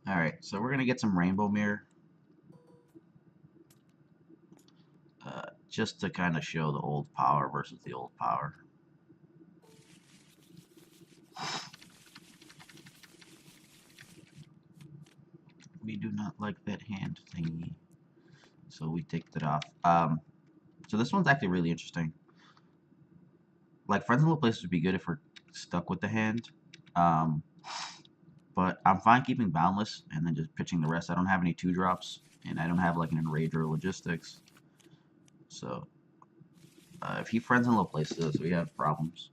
Alright, so we're gonna get some rainbow mirror. Just to kind of show the old power versus the old power. We do not like that hand thingy, so we take that off. So this one's actually really interesting. Like, Friends in Low Places would be good if we're stuck with the hand. Um, but I'm fine keeping Boundless and then just pitching the rest. I don't have any 2-drops, and I don't have like an Enrage or Logistics. So if he Friends in Low Places, we have problems.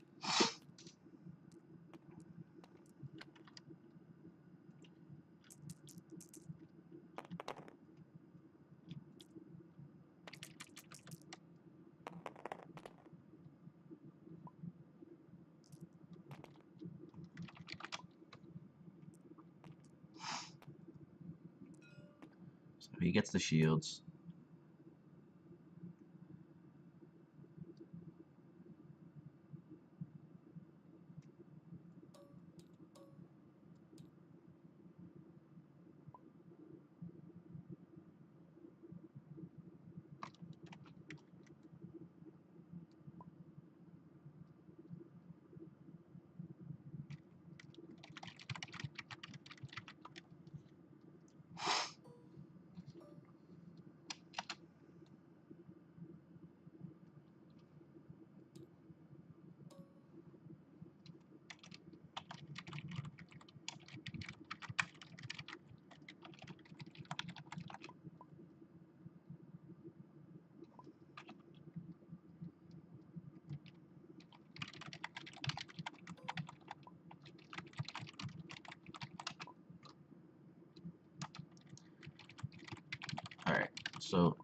So he gets the shields. Alright, so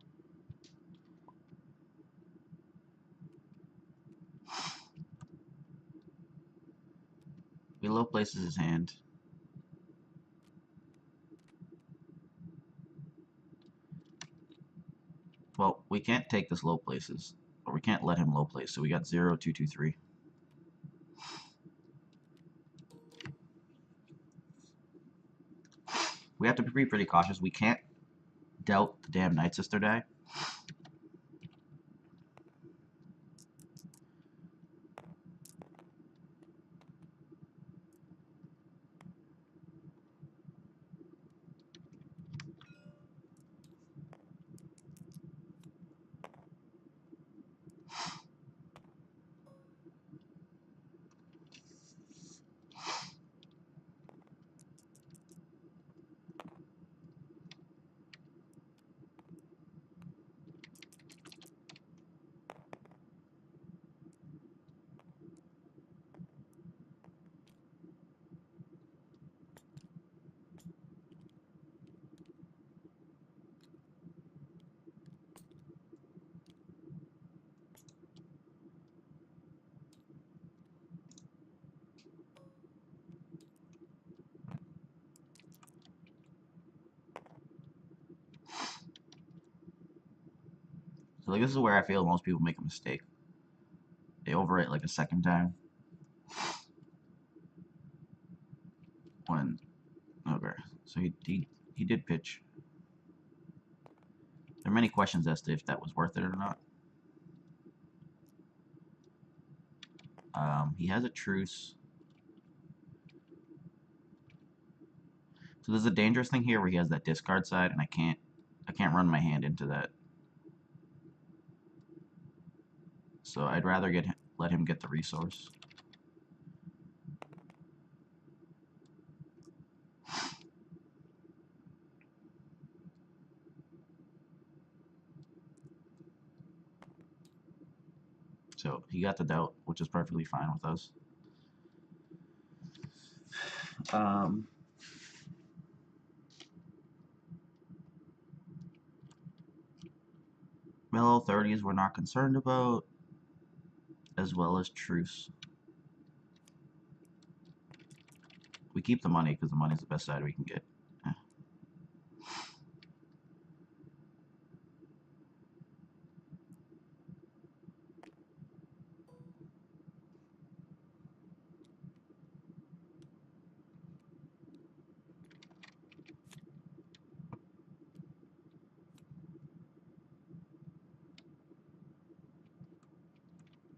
we Low Places his hand. Well, we can't take this Low Places, or we can't let him Low Place, so we got 0, 2, 2, 3. We have to be pretty cautious. We can't dealt the damn Night Sister die. So like this is where I feel most people make a mistake. They overwrite like a second time. When okay, so he did pitch. There are many questions as to if that was worth it or not. He has a truce. So there's a dangerous thing here where he has that discard side, and I can't run my hand into that. So I'd rather let him get the resource. So he got the doubt, which is perfectly fine with us. Um, Mellow 30s we're not concerned about, as well as truce. We keep the money because the money is the best side we can get.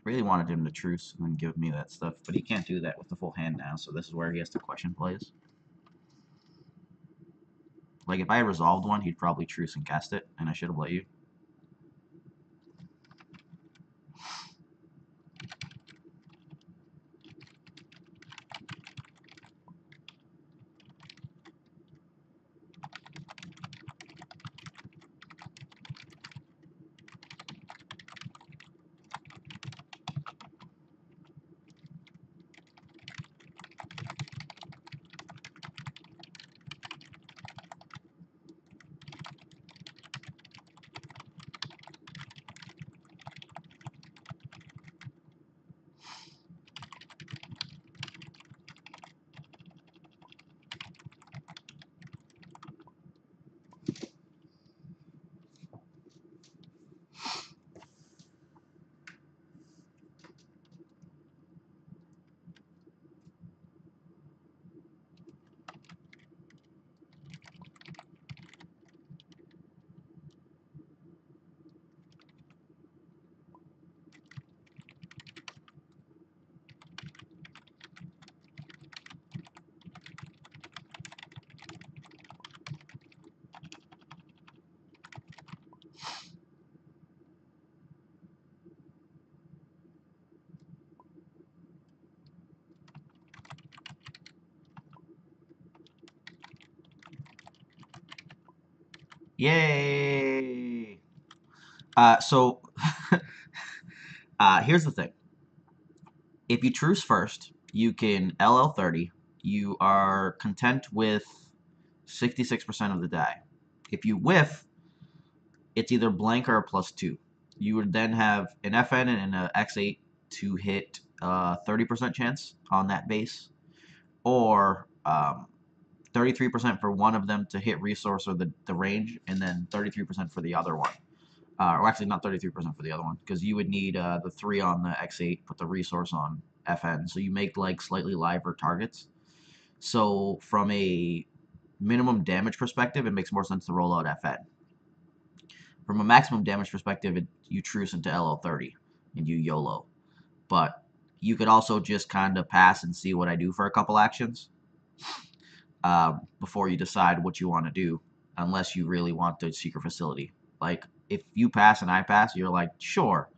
Really wanted him to truce and then give me that stuff, but he can't do that with the full hand now, so this is where he has to question plays. Like, if I had resolved one, he'd probably truce and cast it, and I should have let you. Yay! So here's the thing. If you truce first, you can LL30. You are content with 66% of the die. If you whiff, it's either blank or a +2. You would then have an FN and an X8 to hit 30% chance on that base, or 33% for one of them to hit resource or the range, and then 33% for the other one. Or actually, not 33% for the other one, because you would need the 3 on the X8, put the resource on FN. So you make like slightly liver targets. So from a minimum damage perspective, it makes more sense to roll out FN. From a maximum damage perspective, you truce into LL30 and you YOLO. But you could also just kind of pass and see what I do for a couple actions before you decide what you want to do, unless you really want the secret facility. Like, if you pass and I pass, you're like, sure,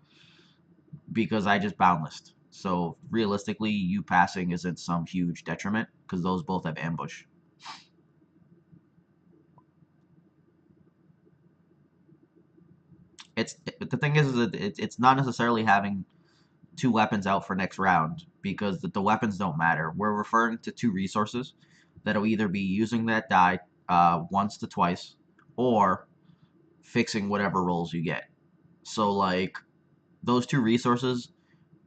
because I just boundlessed. So realistically, you passing isn't some huge detriment because those both have ambush. The thing is that it's not necessarily having 2 weapons out for next round, because the weapons don't matter. We're referring to 2 resources that'll either be using that die once to twice, or fixing whatever rolls you get. So like, those 2 resources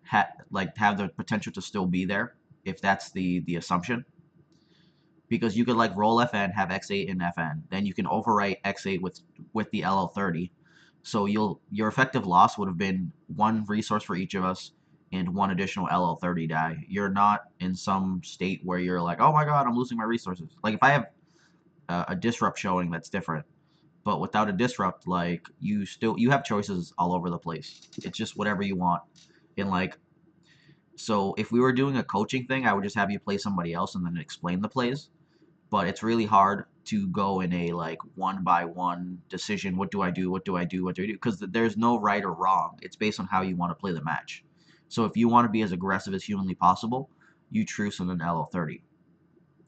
have the potential to still be there if that's the assumption, because you could like roll FN, have X8 in FN, then you can overwrite X8 with the LL30. So your effective loss would have been 1 resource for each of us and 1 additional LL30 die. You're not in some state where you're like, oh my god, I'm losing my resources. Like, if I have a disrupt showing, that's different. But without a disrupt, like, you have choices all over the place. It's just whatever you want. And like, so if we were doing a coaching thing, I would just have you play somebody else and then explain the plays. But it's really hard to go in a like 1-by-1 decision. What do I do? What do I do? What do I do? Because there's no right or wrong. It's based on how you want to play the match. So if you want to be as aggressive as humanly possible, you truce on an LL30.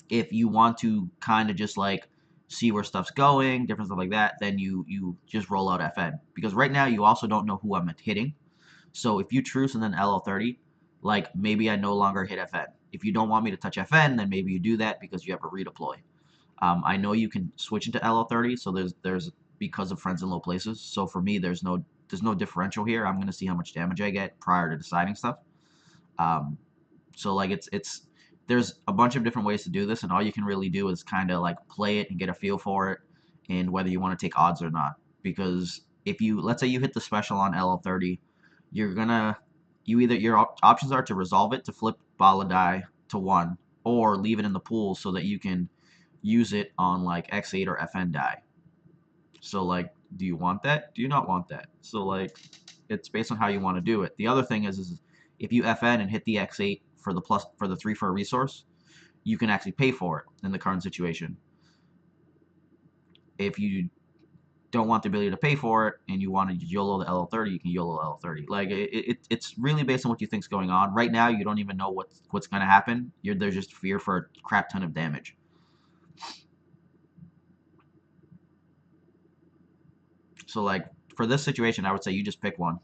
If you want to kind of just like see where stuff's going, different stuff like that, then you just roll out FN. Because right now you also don't know who I'm hitting. So if you truce and then LL30, like, maybe I no longer hit FN. If you don't want me to touch FN, then maybe you do that because you have a redeploy. I know you can switch into LL30, so there's because of friends in low places. So for me, there's no differential here. I'm gonna see how much damage I get prior to deciding stuff. So like, it's there's a bunch of different ways to do this, and all you can really do is kind of like play it and get a feel for it, and whether you want to take odds or not. Because if you, let's say you hit the special on LL30, you're gonna your options are to resolve it, to flip Bala die to 1, or leave it in the pool so that you can use it on like X8 or FN die. So like, do you want that? Do you not want that? So like, it's based on how you want to do it. The other thing is if you FN and hit the X8 for the 3 for a resource, you can actually pay for it in the current situation. If you don't want the ability to pay for it and you want to YOLO the LL30, you can YOLO LL30. Like it's really based on what you think's going on. Right now, you don't even know what's going to happen. There's just fear for a crap ton of damage. So like for this situation, I would say you just pick one.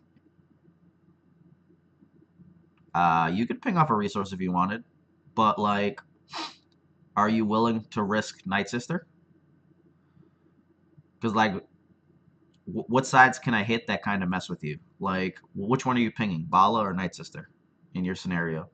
You could ping off a resource if you wanted, but like, are you willing to risk Night Sister? Because like, what sides can I hit that kind of mess with you? Like, which one are you pinging, Bala or Night Sister, in your scenario?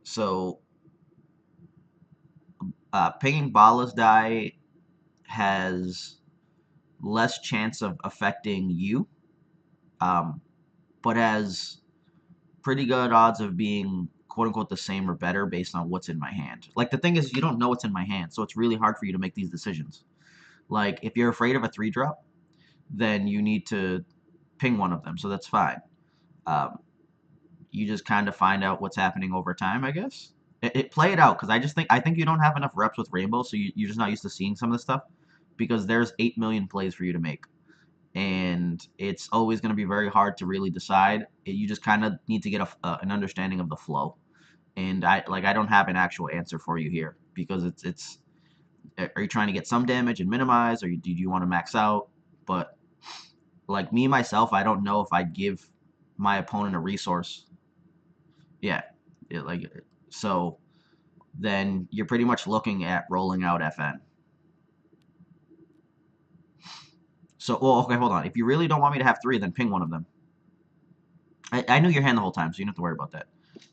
So, pinging Bala's die has less chance of affecting you, um, but has pretty good odds of being quote unquote the same or better based on what's in my hand. Like the thing is, you don't know what's in my hand, so it's really hard for you to make these decisions. Like if you're afraid of a 3-drop, then you need to ping one of them, so that's fine. Um, you just kind of find out what's happening over time, I guess. Play it out because I think you don't have enough reps with Rainbow, so you're just not used to seeing some of the stuff because there's 8 million plays for you to make, and it's always going to be very hard to really decide. You just kind of need to get an understanding of the flow, and I don't have an actual answer for you here because it's are you trying to get some damage and minimize, or do you want to max out? But like me myself, I don't know if I'd give my opponent a resource. Yeah, like so then you're pretty much looking at rolling out FN. So, well, okay, hold on. If you really don't want me to have 3, then ping one of them. I knew your hand the whole time, so you don't have to worry about that.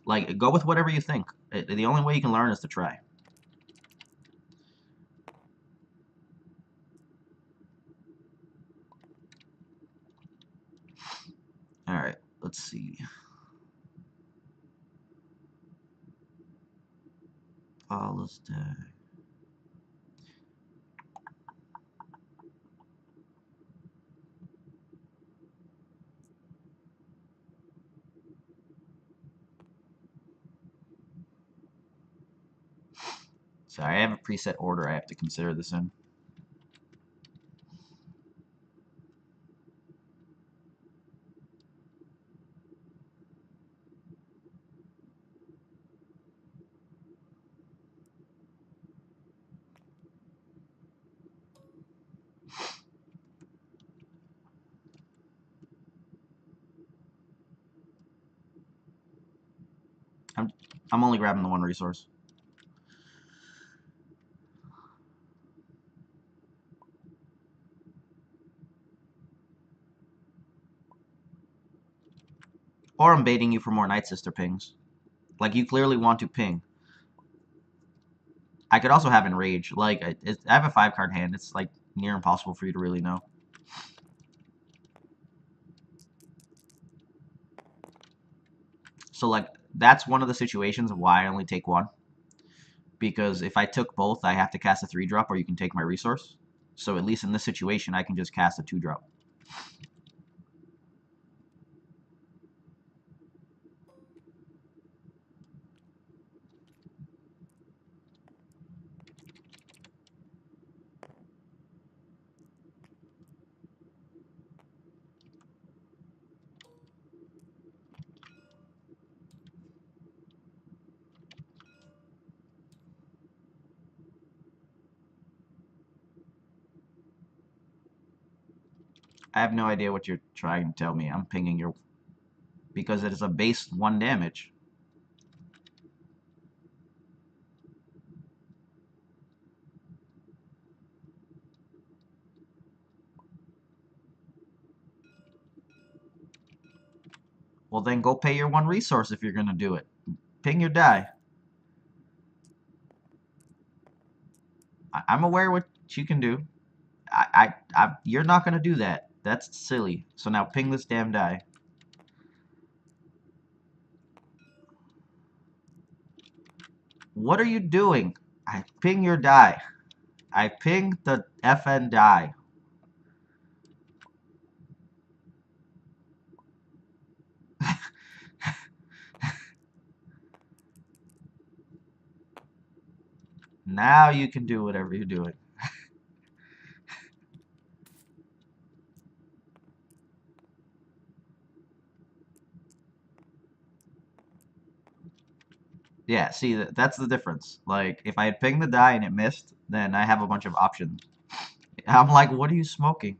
Like, go with whatever you think. The only way you can learn is to try. All right, let's see. Follows deck. Sorry, I have a preset order I have to consider this in. I'm I'm only grabbing the one resource. Or I'm baiting you for more Night Sister pings. Like, you clearly want to ping. I could also have Enrage. Like, I have a 5-card hand. It's, like, near impossible for you to really know. So, like, that's one of the situations of why I only take one. Because if I took both, I have to cast a 3-drop, or you can take my resource. So, at least in this situation, I can just cast a 2-drop. I have no idea what you're trying to tell me. I'm pinging your... Because it is a base 1 damage. Well, then go pay your 1 resource if you're going to do it. Ping your die. I'm aware what you can do. You're not going to do that. That's silly. So now ping this damn die. What are you doing? I ping your die. I pinged the FN die. Now you can do whatever you're doing. Yeah, see, that's the difference. Like, if I had pinged the die and it missed, then I have a bunch of options. I'm like, what are you smoking?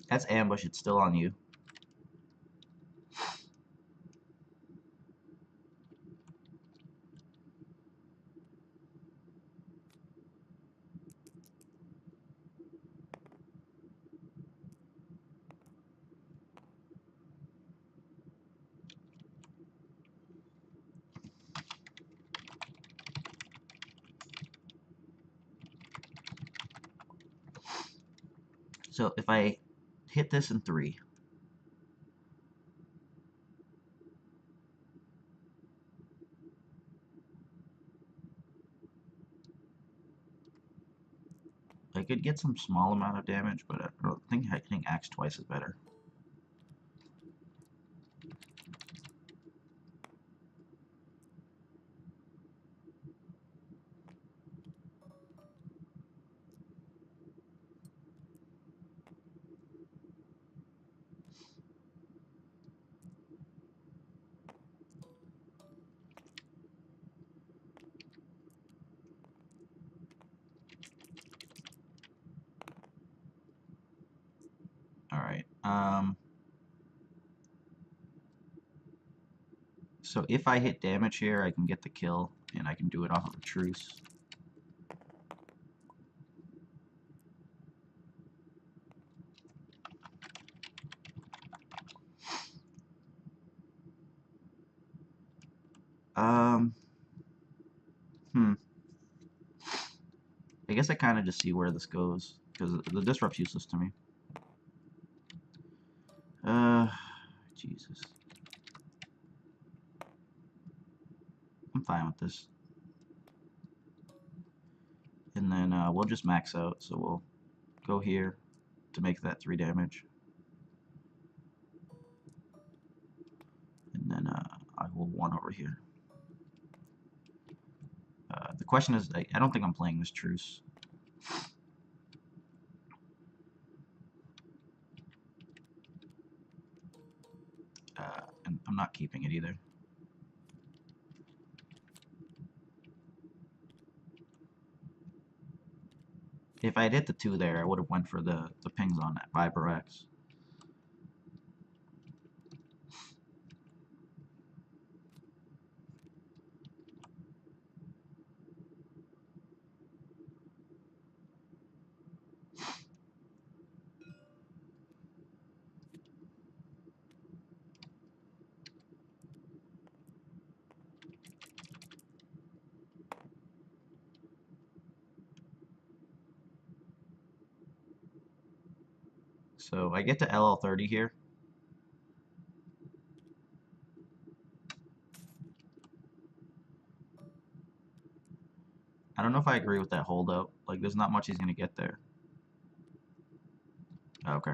That's ambush. It's still on you. So if I hit this in 3, I could get some small amount of damage, but I don't think hitting axe twice is better. Alright, so if I hit damage here, I can get the kill, and I can do it off of a truce. Um, I guess I kind of just see where this goes, because the disrupt's useless to me. Jesus. I'm fine with this. And then we'll just max out, so we'll go here to make that 3 damage. And then I will 1 over here. The question is, I don't think I'm playing this truce. And I'm not keeping it either. If I had hit the 2 there, I would have went for the pings on that Viper X. So I get to LL30 here. I don't know if I agree with that holdout. Like, there's not much he's going to get there. Okay.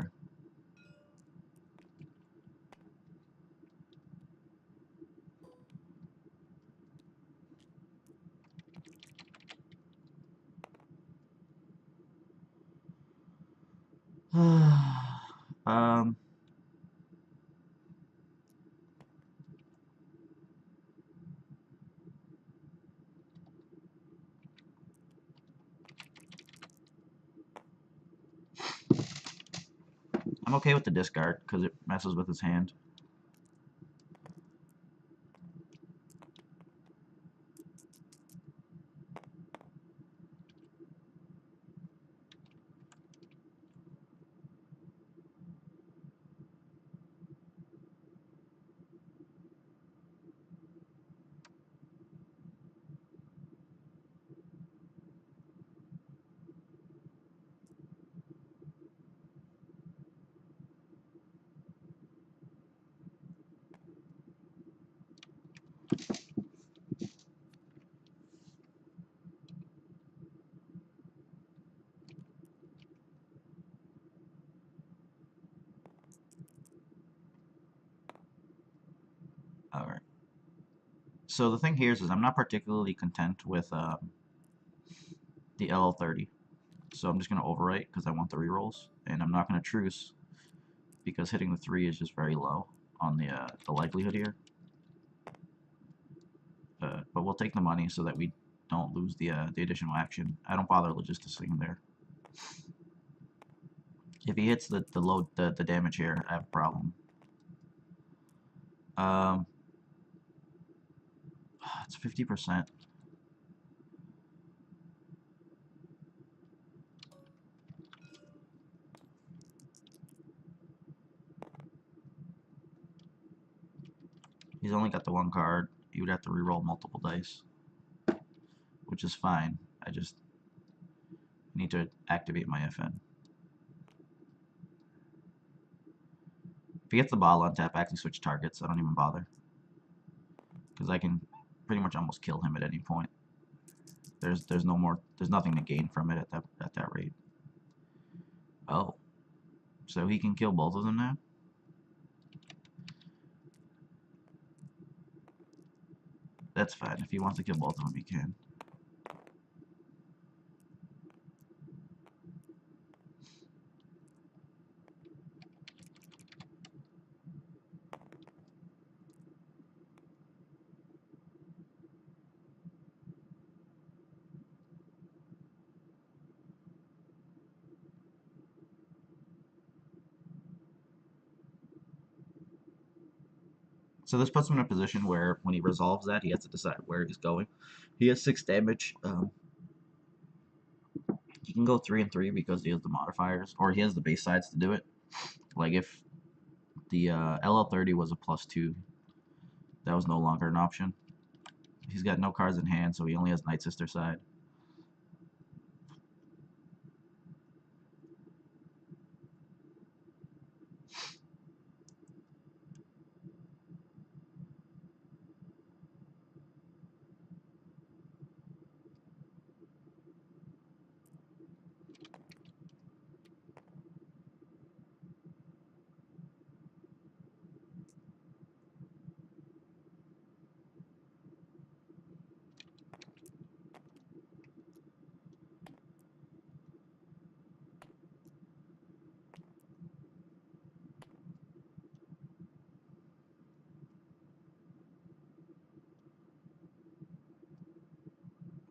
um, I'm okay with the discard because it messes with his hand. Alright. So the thing here is I'm not particularly content with the LL30. So I'm just going to overwrite because I want the rerolls. And I'm not going to truce because hitting the 3 is just very low on the likelihood here. But we'll take the money so that we don't lose the additional action. I don't bother logisticing there. If he hits the damage here, I have a problem. It's 50%. He's only got the 1 card. He would have to reroll multiple dice, which is fine. I just need to activate my FN. If he gets the bottle on tap, I actually switch targets. I don't even bother. Because I can pretty much almost kill him at any point. There's nothing to gain from it at that rate. Oh. So he can kill both of them now? That's fine. If he wants to kill both of them, he can. So this puts him in a position where when he resolves that, he has to decide where he's going. He has 6 damage. He can go 3 and 3 because he has the modifiers, or he has the base sides to do it. Like if the LL30 was a +2, that was no longer an option. He's got no cards in hand, so he only has Night Sister side.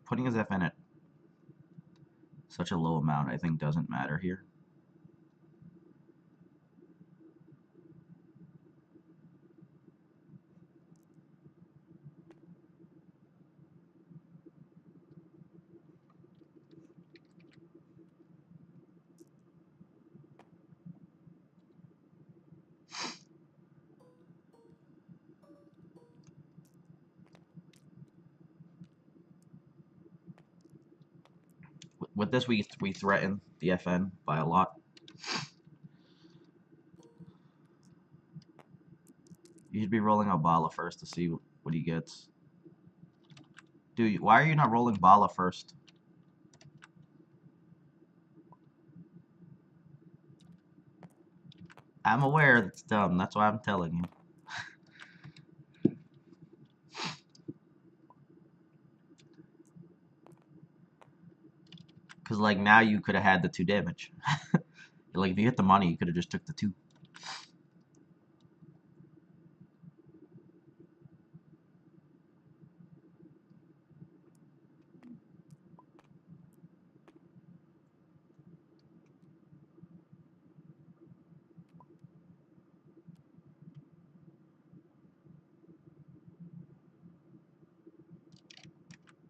putting his FN at such a low amount, I think, doesn't matter here. With this, we threaten the FN by a lot. You should be rolling out Bala first to see what he gets. Dude, why are you not rolling Bala first? I'm aware that's dumb. That's why I'm telling you. Because, like, now you could have had the 2 damage. Like, if you hit the money, you could have just took the 2.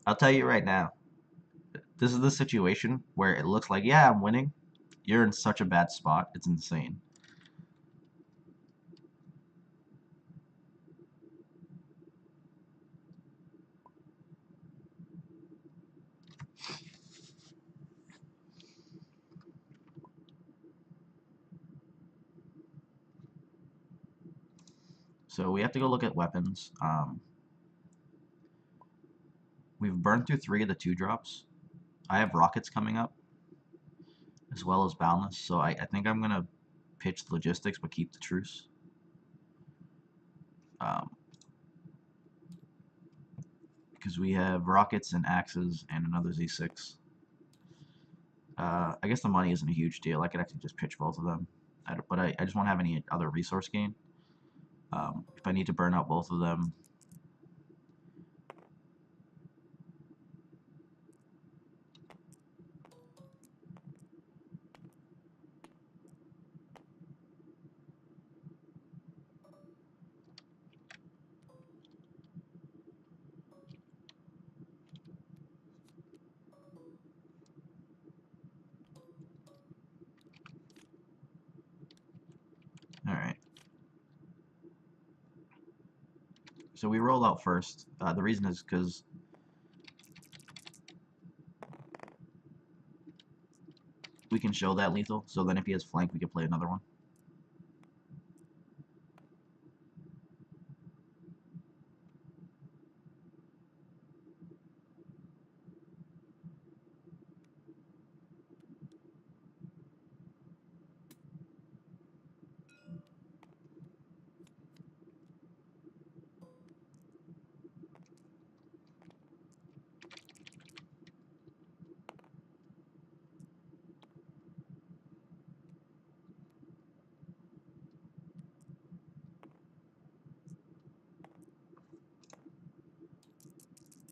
I'll tell you right now. This is the situation where it looks like, yeah, I'm winning. You're in such a bad spot. It's insane. So we have to go look at weapons. We've burned through 3 of the 2 drops. I have rockets coming up, as well as boundless. So I think I'm gonna pitch the logistics, but keep the truce. Because we have rockets and axes and another Z6. I guess the money isn't a huge deal. I could actually just pitch both of them. But I just won't have any other resource gain. If I need to burn out both of them. Alright. So we roll out first. The reason is because we can show that lethal. So then if he has flank, we can play another one.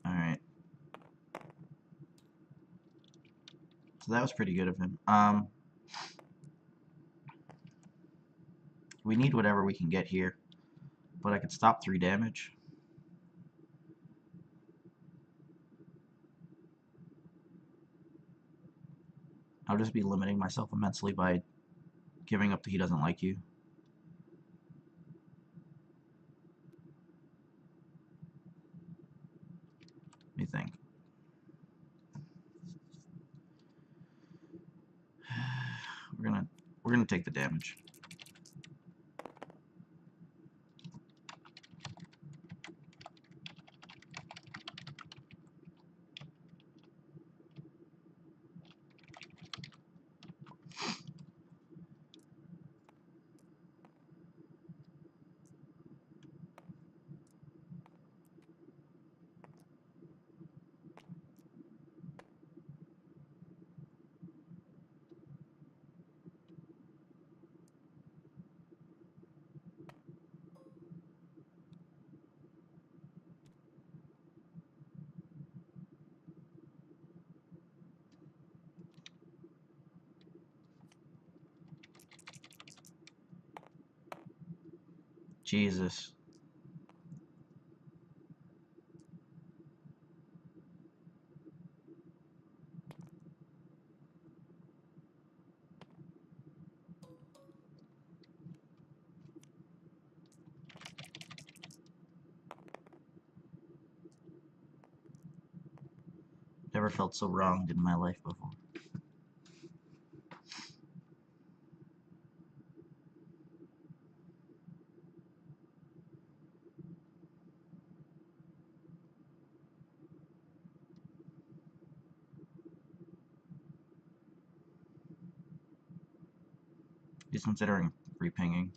Alright. So that was pretty good of him. We need whatever we can get here. But I could stop 3 damage. I'll just be limiting myself immensely by giving up the he doesn't like you. Let me think. We're gonna take the damage. Jesus. Never felt so wronged in my life before. He's considering repinging.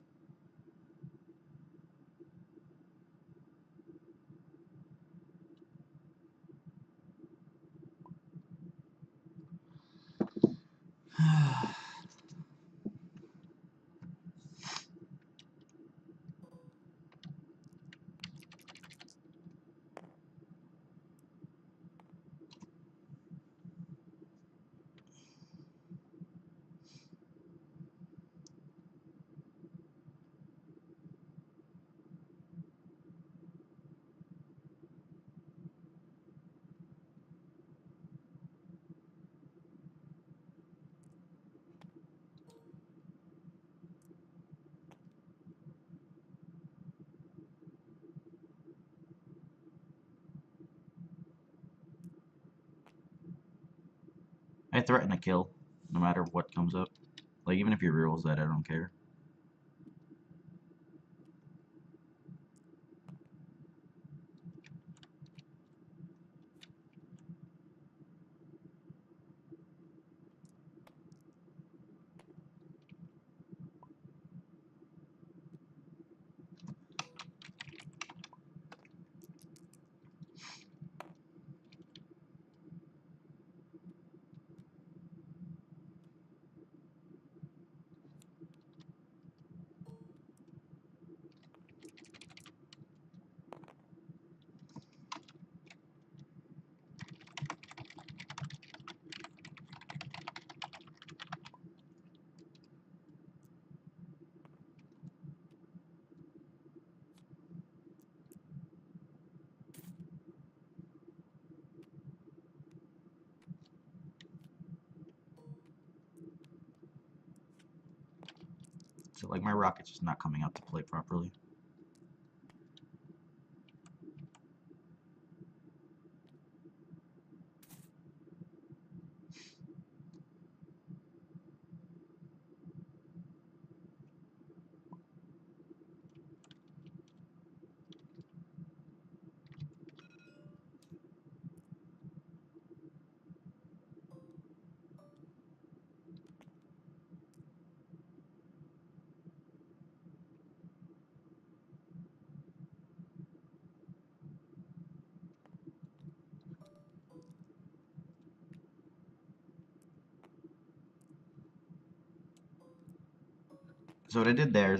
I threaten to kill, no matter what comes up. Like, even if he rerolls that, I don't care. So, like, my rocket's just not coming out to play properly. So what I did there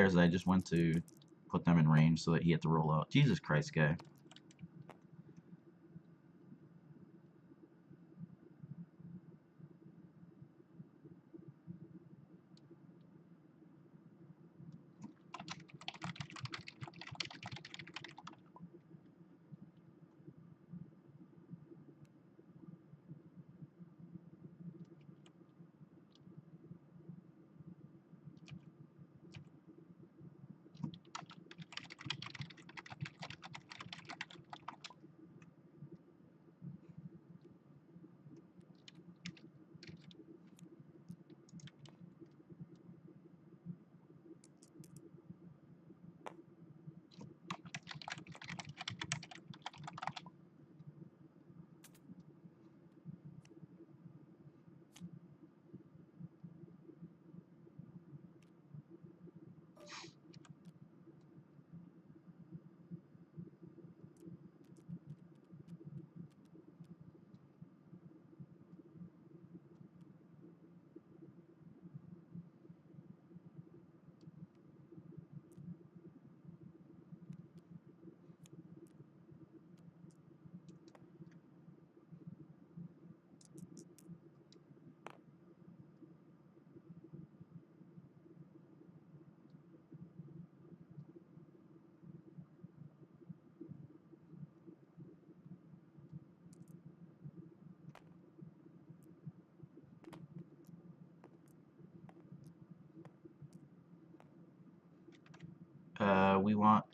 is I just went to put them in range so that he had to roll out. Jesus Christ, guy. we want.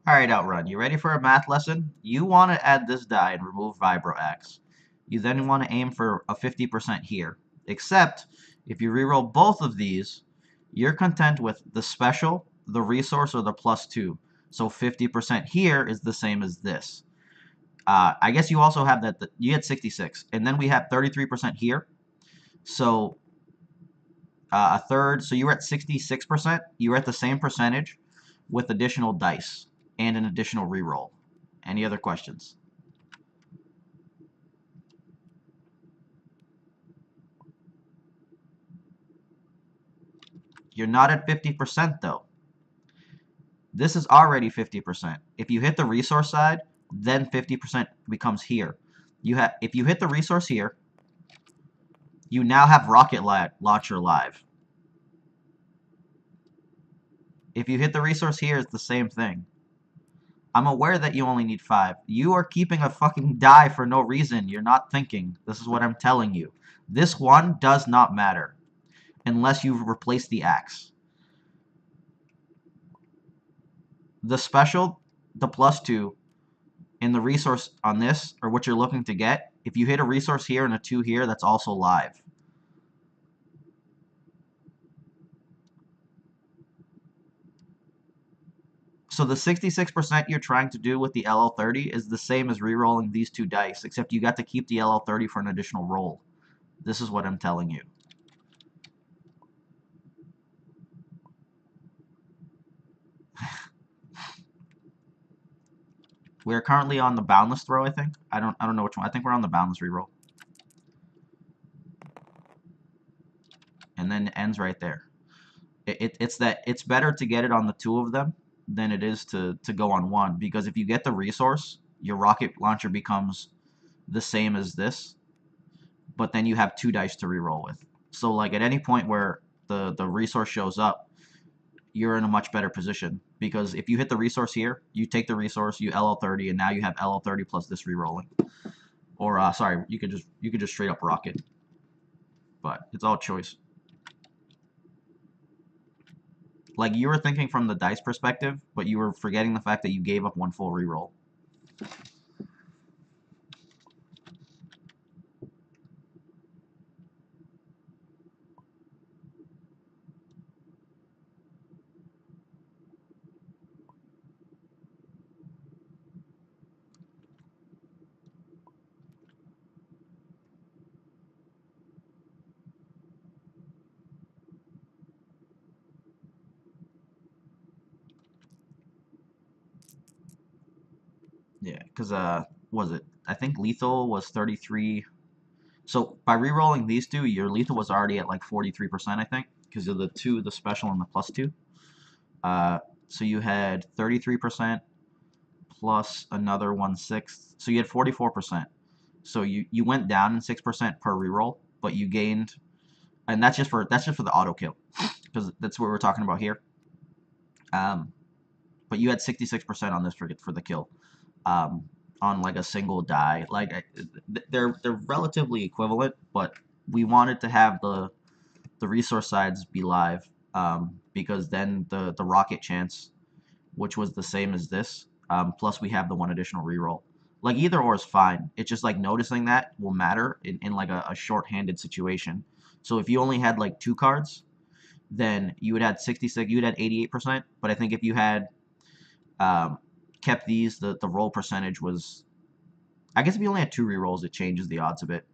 Alright, Outrun, you ready for a math lesson? You want to add this die and remove Vibro X. You then want to aim for a 50% here. Except, if you reroll both of these, you're content with the special, the resource, or the +2. So 50% here is the same as this. I guess you also have that, you had 66. And then we have 33% here. So a third, so you were at 66%. You were at the same percentage with additional dice and an additional reroll. Any other questions? You're not at 50% though. This is already 50%. If you hit the resource side, then 50% becomes here. If you hit the resource here, you now have Rocket Launcher live. If you hit the resource here, it's the same thing. I'm aware that you only need 5. You are keeping a fucking die for no reason. You're not thinking. This is what I'm telling you. This one does not matter unless you replace the axe. The special, the +2, and the resource on this, or what you're looking to get, if you hit a resource here and a 2 here, that's also live. So the 66% you're trying to do with the LL30 is the same as re-rolling these two dice, except you got to keep the LL30 for an additional roll. This is what I'm telling you. We're currently on the boundless throw, I think. I don't know which one. I think we're on the boundless reroll. And then it ends right there. It's better to get it on the 2 of them than it is to go on 1, because if you get the resource, your rocket launcher becomes the same as this, but then you have 2 dice to reroll with. So like at any point where the resource shows up, you're in a much better position, because if you hit the resource here, you take the resource, you LL30, and now you have LL30 plus this rerolling. Or sorry, you could just straight up rocket. But it's all choice. Like, you were thinking from the dice perspective, but you were forgetting the fact that you gave up 1 full reroll. Yeah, because, was it? I think lethal was 33. So by re-rolling these two, your lethal was already at like 43%, I think, because of the 2, the special, and the +2. So you had 33% plus another 1/6. So you had 44%. So you went down in 6% per reroll, but you gained, and that's just for the auto kill, because that's what we're talking about here. But you had 66% on this for the kill. On like a single die. Like, they're relatively equivalent, but we wanted to have the resource sides be live, because then the rocket chance, which was the same as this, plus we have the 1 additional reroll. Like, either or is fine. It's just like noticing that will matter in like a short-handed situation. So if you only had like 2 cards, then you would have 66. You would have 88%. But I think if you had um, kept these, the roll percentage was. I guess if you only had 2 rerolls, it changes the odds a bit.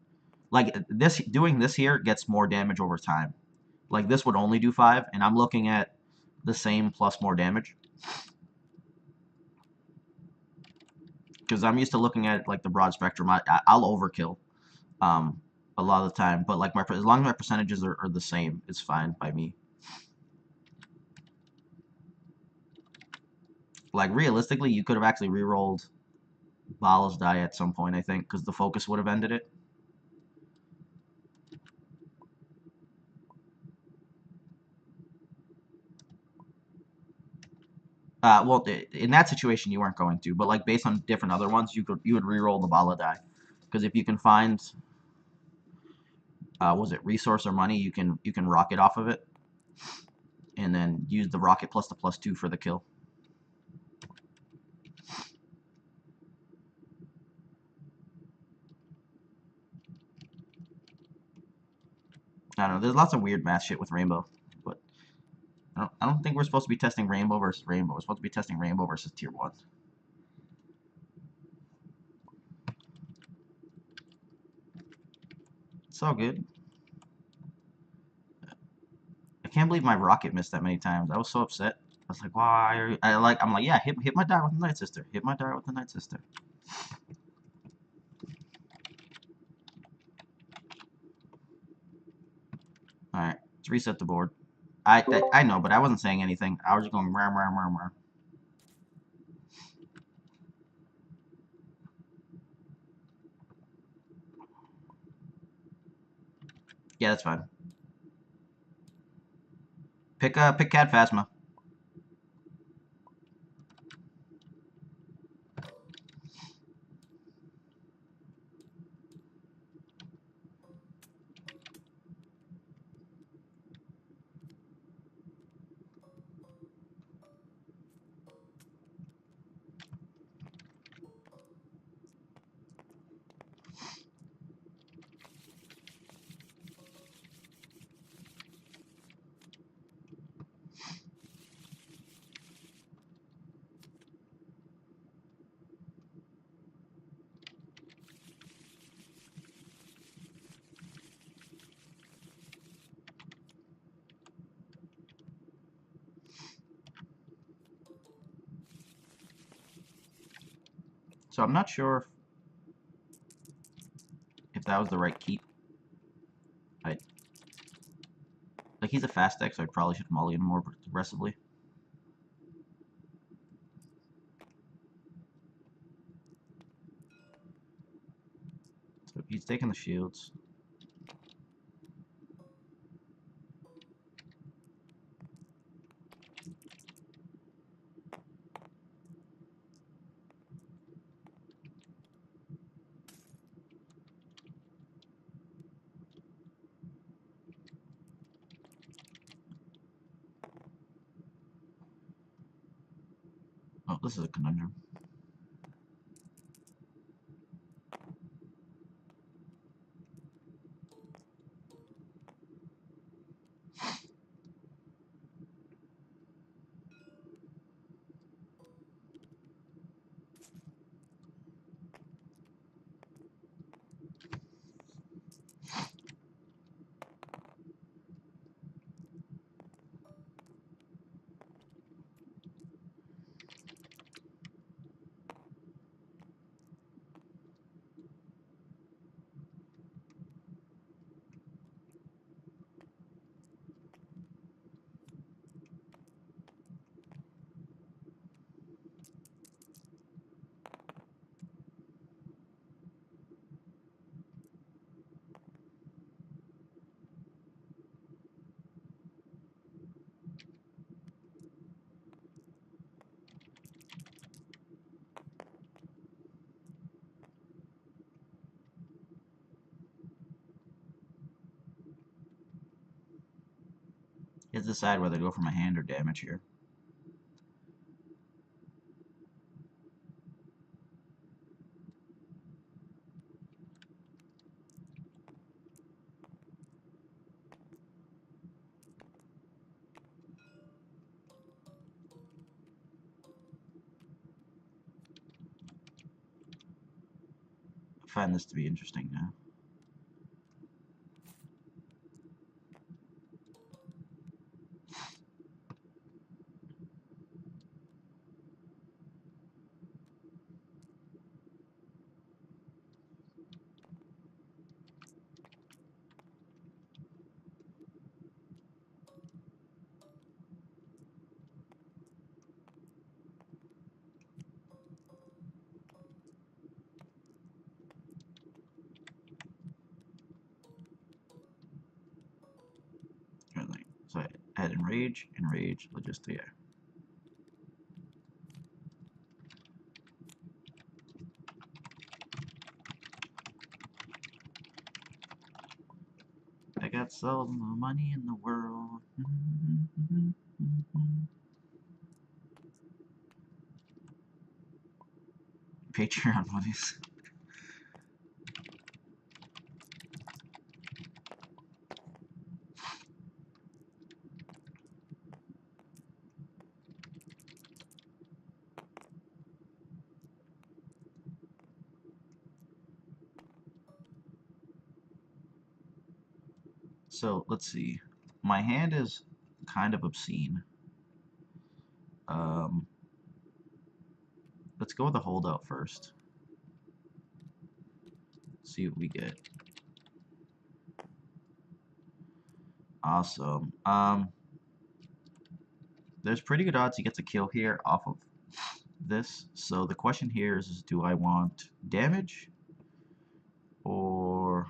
Like this, doing this here gets more damage over time. Like this would only do 5, and I'm looking at the same plus more damage. Because I'm used to looking at like the broad spectrum. I'll overkill a lot of the time, but like as long as my percentages are the same, it's fine by me. Like realistically, you could have actually re-rolled Bala's die at some point, I think, because the focus would have ended it. Well, in that situation you weren't going to, but like based on different other ones, you would re-roll the Bala die, because if you can find, was it resource or money, you can rocket off of it, and then use the rocket plus the +2 for the kill. I don't know. There's lots of weird math shit with Rainbow, but I don't think we're supposed to be testing Rainbow versus Rainbow. We're supposed to be testing Rainbow versus Tier 1. It's all good. I can't believe my rocket missed that many times. I was so upset. I was like, why? I'm like, yeah, hit my die with the Night Sister. Hit my die with the Night Sister. All right, let's reset the board. I know, but I wasn't saying anything. I was just going rah rah rah rah. Yeah, that's fine. Pick Cat Phasma. So I'm not sure if that was the right keep. Like he's a fast deck, so I probably should mulligan more aggressively. So he's taking the shields. Oh, this is a conundrum. He has to decide whether to go for my hand or damage here. find this to be interesting now. So I had enrage, logistic. I got all the money in the world. Patreon monies. So let's see. My hand is kind of obscene. Let's go with the holdout first. See what we get. Awesome. There's pretty good odds he gets a kill here off of this. So the question here is do I want damage? Or...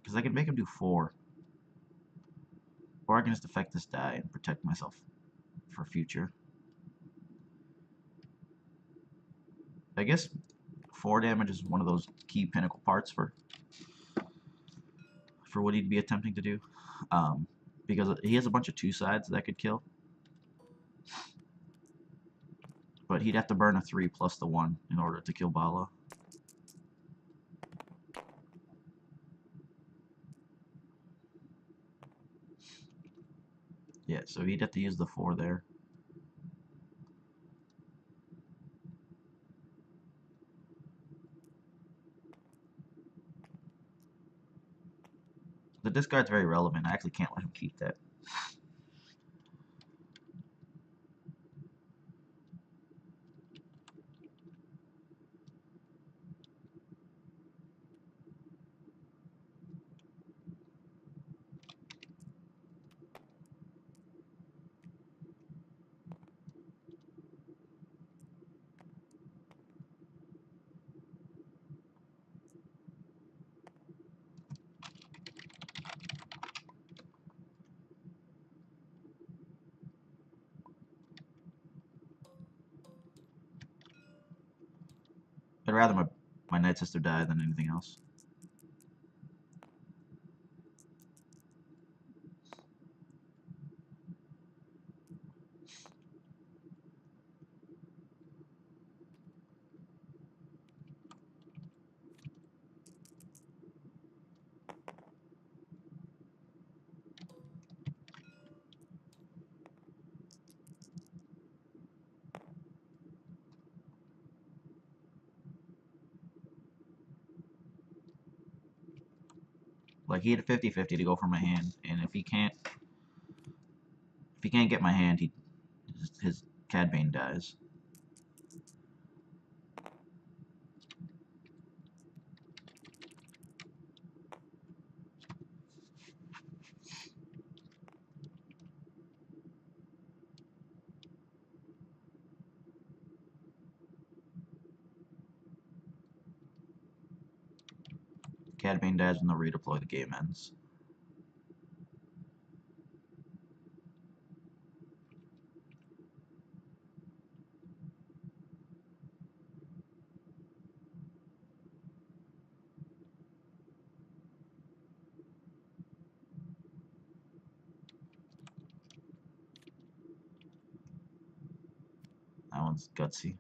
because I can make him do 4. Or I can just affect this die and protect myself for future. I guess 4 damage is one of those key pinnacle parts for what he'd be attempting to do. Because he has a bunch of 2 sides that could kill. But he'd have to burn a 3 plus the 1 in order to kill Bala. Yeah, so he'd have to use the 4 there. The discard's very relevant. I actually can't let him keep that. I'd rather my Night Sister die than anything else. Like, he had a 50-50 to go for my hand, and if he can't get my hand, his Cad Bane dies. Cad Bane dies when the redeploy the game ends. That one's gutsy.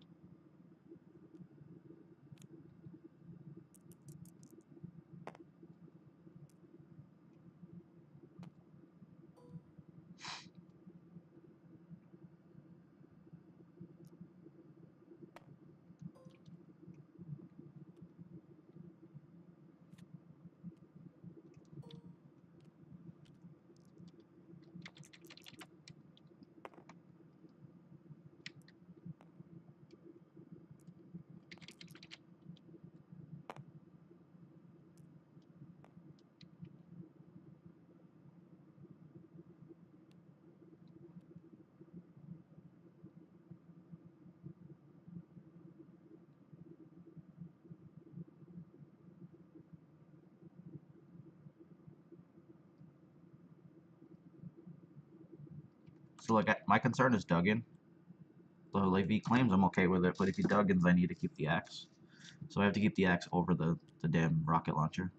So like my concern is Duggan. So like if he claims, I'm okay with it, but if he Duggans, I need to keep the axe. So I have to keep the axe over the damn rocket launcher.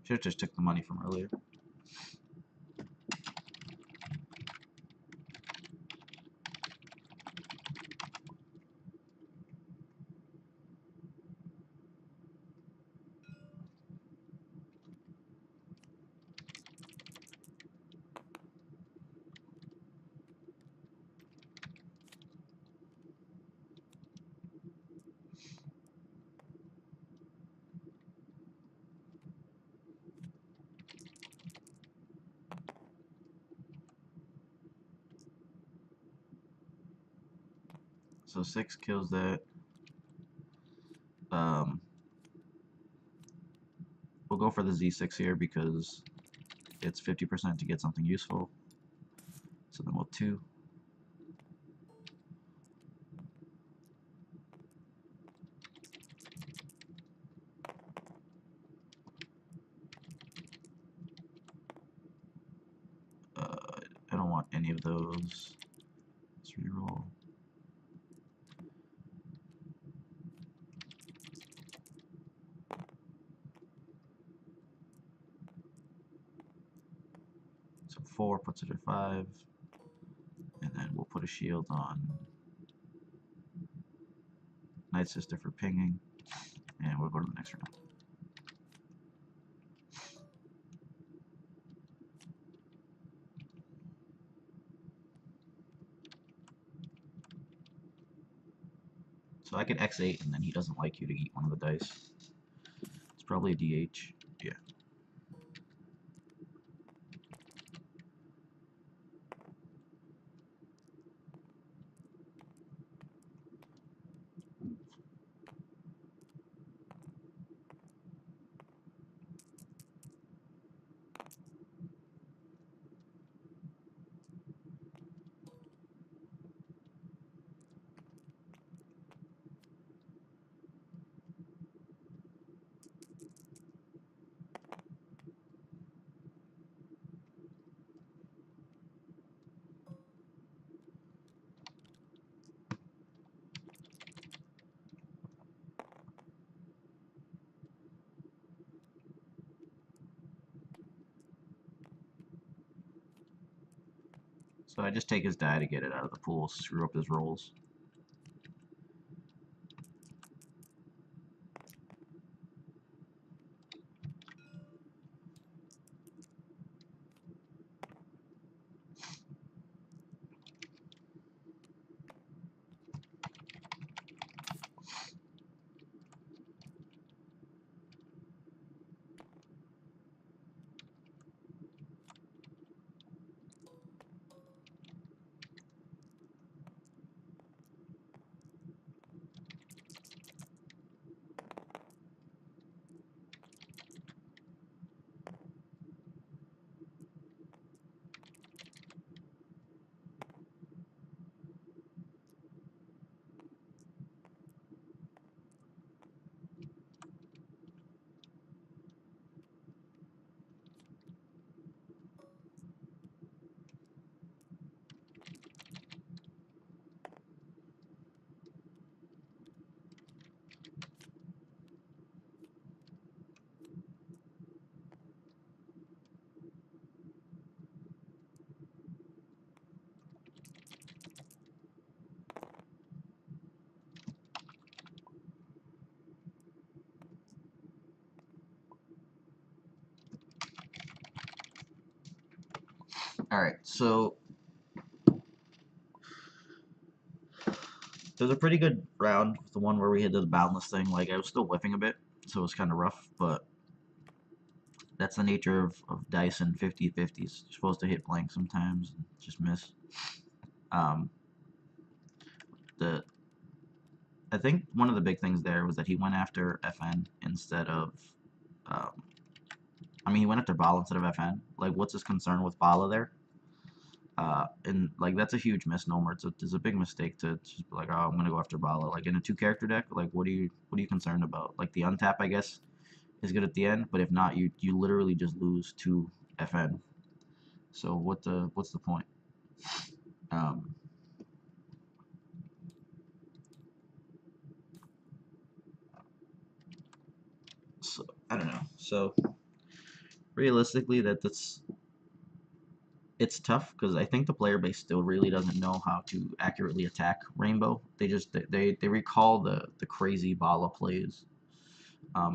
Should have just took the money from earlier. So 6 kills that. We'll go for the Z6 here because it's 50% to get something useful. So then we'll 2. I don't want any of those. Let's reroll. So 4 puts it at 5. And then we'll put a shield on Night Sister for pinging. And we'll go to the next round. So I can X8 and then he doesn't like you to eat one of the dice. It's probably a DH. Yeah. So I just take his die to get it out of the pool, screw up his rolls. Alright, so there's a pretty good round with the one where we hit the boundless thing. Like, I was still whiffing a bit, so it was kind of rough, but that's the nature of dice and 50-50s. You're supposed to hit blank sometimes and just miss. Um, the I think one of the big things there was that he went after FN instead of, um, I mean, he went after Bala instead of FN. Like, what's his concern with Bala there? And like that's a huge misnomer. It's a big mistake to just be like, oh, I'm gonna go after Bala. Like in a 2 character deck, like what are you concerned about? Like the untap, I guess, is good at the end, but if not, you literally just lose to FN. So what's the point? Um, so I don't know. So realistically, it's tough because I think the player base still really doesn't know how to accurately attack Rainbow. They recall the crazy Bala plays.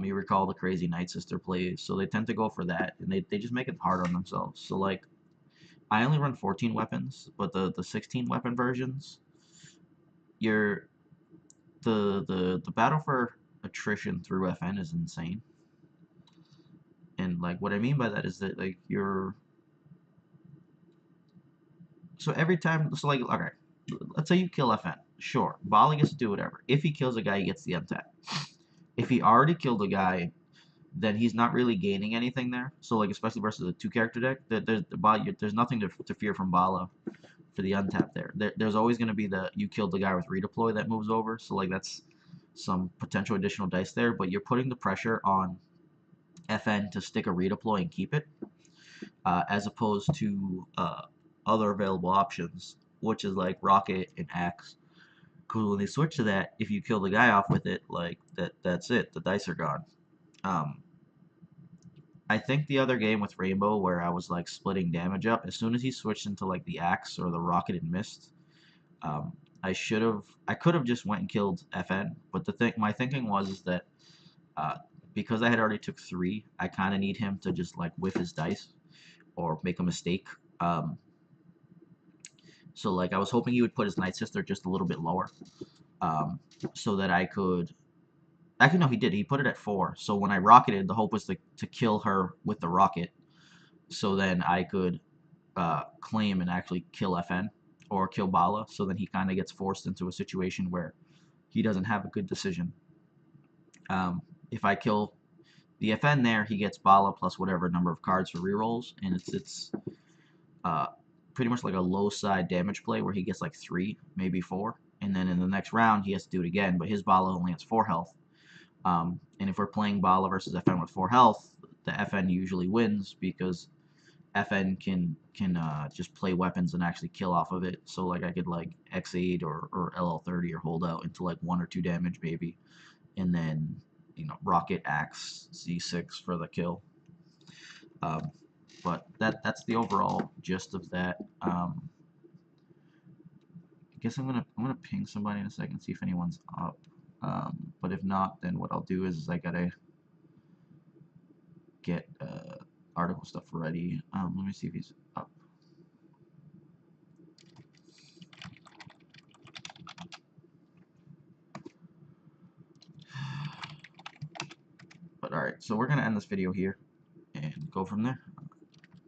You recall the crazy Night Sister plays, so they tend to go for that, and they just make it hard on themselves. So like, I only run 14 weapons, but the 16 weapon versions, you're the battle for attrition through FN is insane. And like what I mean by that is that like you're so every time so like okay, let's say you kill FN. Sure, Bali gets to do whatever. If he kills a guy, he gets the untap. If he already killed a guy, then he's not really gaining anything there. So like especially versus a 2 character deck, there's nothing to fear from Bala for the untap there's always going to be the you killed the guy with redeploy that moves over. So like that's some potential additional dice there, but you're putting the pressure on FN to stick a redeploy and keep it, as opposed to other available options, which is like rocket and axe. Because when they switch to that, if you kill the guy off with it, like that's it. The dice are gone. Um, I think the other game with Rainbow where I was like splitting damage up, as soon as he switched into like the axe or the rocket and missed, I could have just went and killed FN, but my thinking was is that uh, because I had already took 3, I kind of need him to just like whiff his dice or make a mistake. Um, so like I was hoping he would put his Night Sister just a little bit lower, so that I could. Actually, no, he did. He put it at 4. So when I rocketed, the hope was to kill her with the rocket, so then I could claim and actually kill FN or kill Bala. So then he kind of gets forced into a situation where he doesn't have a good decision. If I kill the FN there, he gets Bala plus whatever number of cards for rerolls, and it's uh, pretty much like a low side damage play where he gets like 3, maybe 4, and then in the next round he has to do it again, but his Bala only has 4 health. And if we're playing Bala versus FN with 4 health, the FN usually wins because FN can just play weapons and actually kill off of it. So like I could like X8 or LL30 or hold out into like 1 or 2 damage maybe, and then rocket axe Z6 for the kill. But that's the overall gist of that. I guess I'm gonna ping somebody in a second, see if anyone's up. But if not, then what I'll do is I gotta get article stuff ready. Let me see if he's up. But alright, so we're gonna end this video here and go from there.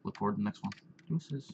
Look forward to the next one. Deuces.